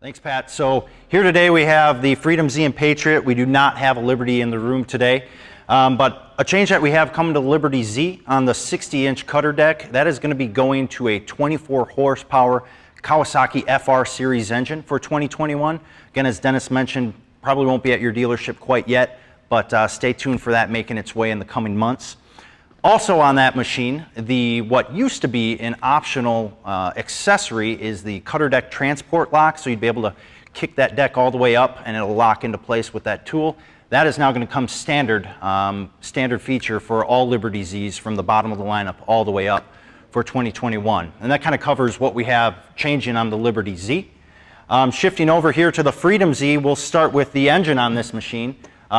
Thanks, Pat. So here today we have the Freedom Z and Patriot. We do not have a Liberty in the room today, but a change that we have coming to the Liberty Z on the 60-inch cutter deck, that is going to be going to a 24 horsepower Kawasaki FR series engine for 2021. Again, as Dennis mentioned, probably won't be at your dealership quite yet, but stay tuned for that making its way in the coming months. Also on that machine, what used to be an optional accessory is the cutter deck transport lock, so you'd be able to kick that deck all the way up and it'll lock into place with that tool. That is now going to come standard feature for all Liberty Zs from the bottom of the lineup all the way up for 2021. And that kind of covers what we have changing on the Liberty Z. Shifting over here to the Freedom Z, we'll start with the engine on this machine.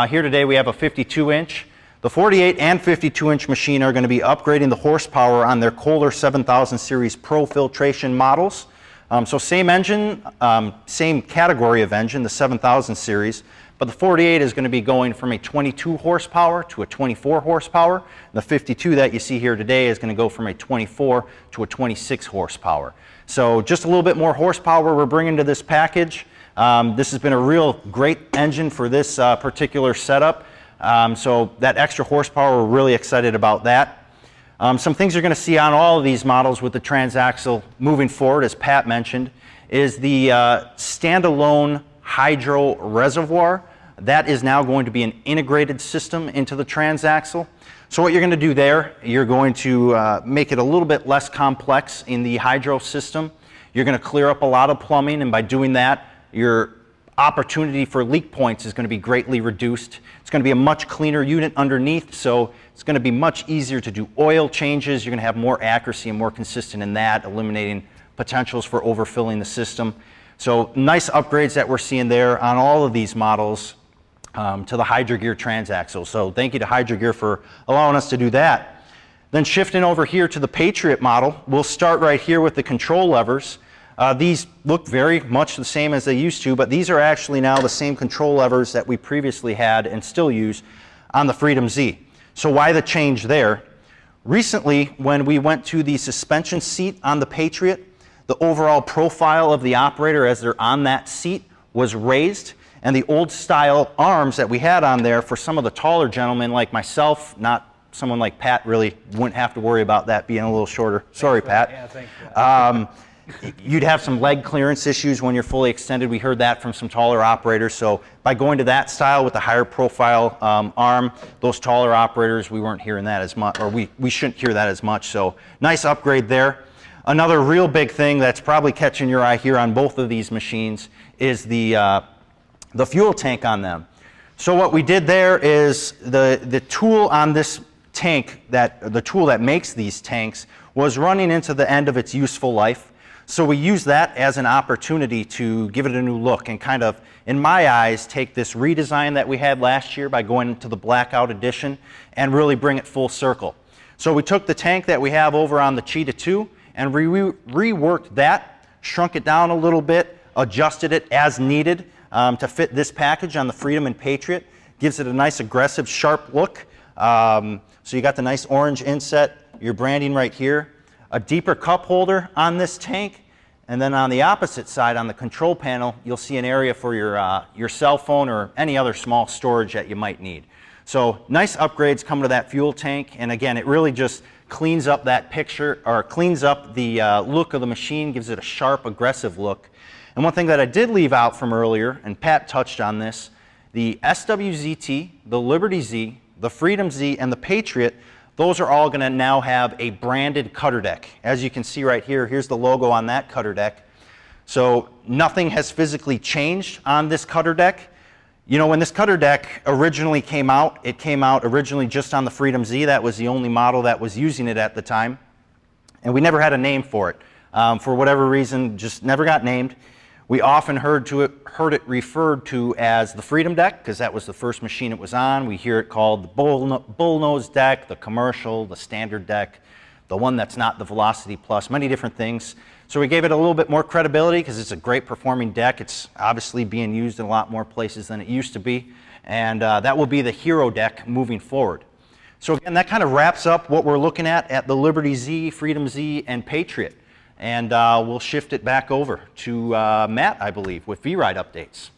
Here today we have a 52-inch. The 48 and 52-inch machine are going to be upgrading the horsepower on their Kohler 7000 series Pro filtration models. So same engine, same category of engine, the 7000 series, but the 48 is going to be going from a 22 horsepower to a 24 horsepower. The 52 that you see here today is going to go from a 24 to a 26 horsepower. So just a little bit more horsepower we're bringing to this package. This has been a real great engine for this particular setup. So that extra horsepower, we're really excited about that. Some things you're going to see on all of these models with the transaxle moving forward, as Pat mentioned, is the standalone hydro reservoir. That is now going to be an integrated system into the transaxle. So what you're going to do there, you're going to make it a little bit less complex in the hydro system. You're going to clear up a lot of plumbing, and by doing that, your opportunity for leak points is going to be greatly reduced. It's going to be a much cleaner unit underneath, so it's going to be much easier to do oil changes. You're going to have more accuracy and more consistent in that, eliminating potentials for overfilling the system. So nice upgrades that we're seeing there on all of these models to the Hydrogear transaxle. So thank you to Hydrogear for allowing us to do that. Then shifting over here to the Patriot model, we'll start right here with the control levers. These look very much the same as they used to, but these are actually now the same control levers that we previously had and still use on the Freedom Z. So why the change there? Recently, when we went to the suspension seat on the Patriot, the overall profile of the operator as they're on that seat was raised, and the old style arms that we had on there for some of the taller gentlemen like myself, not someone like Pat, really wouldn't have to worry about that being a little shorter. Sorry, Pat. Yeah, thanks. You'd have some leg clearance issues when you're fully extended. We heard that from some taller operators. So by going to that style with the higher profile arm, those taller operators, we weren't hearing that as much, or we shouldn't hear that as much. So nice upgrade there. Another real big thing that's probably catching your eye here on both of these machines is the fuel tank on them. So what we did there is the tool on this tank, the tool that makes these tanks, was running into the end of its useful life. So we use that as an opportunity to give it a new look and kind of, in my eyes, take this redesign that we had last year by going to the Blackout Edition and really bring it full circle. So we took the tank that we have over on the Cheetah 2 and reworked that, shrunk it down a little bit, adjusted it as needed to fit this package on the Freedom and Patriot. Gives it a nice aggressive, sharp look. So you got the nice orange inset, your branding right here. A deeper cup holder on this tank, and then on the opposite side on the control panel you'll see an area for your cell phone or any other small storage that you might need. So nice upgrades come to that fuel tank, and again it really just cleans up that picture, or cleans up the look of the machine, gives it a sharp, aggressive look. And one thing that I did leave out from earlier, and Pat touched on this, the SWZT, the Liberty Z, the Freedom Z, and the Patriot, those are all going to now have a branded cutter deck. As you can see right here, here's the logo on that cutter deck. So nothing has physically changed on this cutter deck. You know, when this cutter deck originally came out, it came out originally just on the Freedom Z. That was the only model that was using it at the time. And we never had a name for it. For whatever reason, just never got named. We often heard it referred to as the Freedom deck, because that was the first machine it was on. We hear it called the bullnose deck, the commercial, the standard deck, the one that's not the Velocity Plus, many different things. So we gave it a little bit more credibility because it's a great performing deck. It's obviously being used in a lot more places than it used to be. And that will be the hero deck moving forward. So again, that kind of wraps up what we're looking at the Liberty Z, Freedom Z, and Patriot. and we'll shift it back over to Matt, I believe, with V-Ride updates.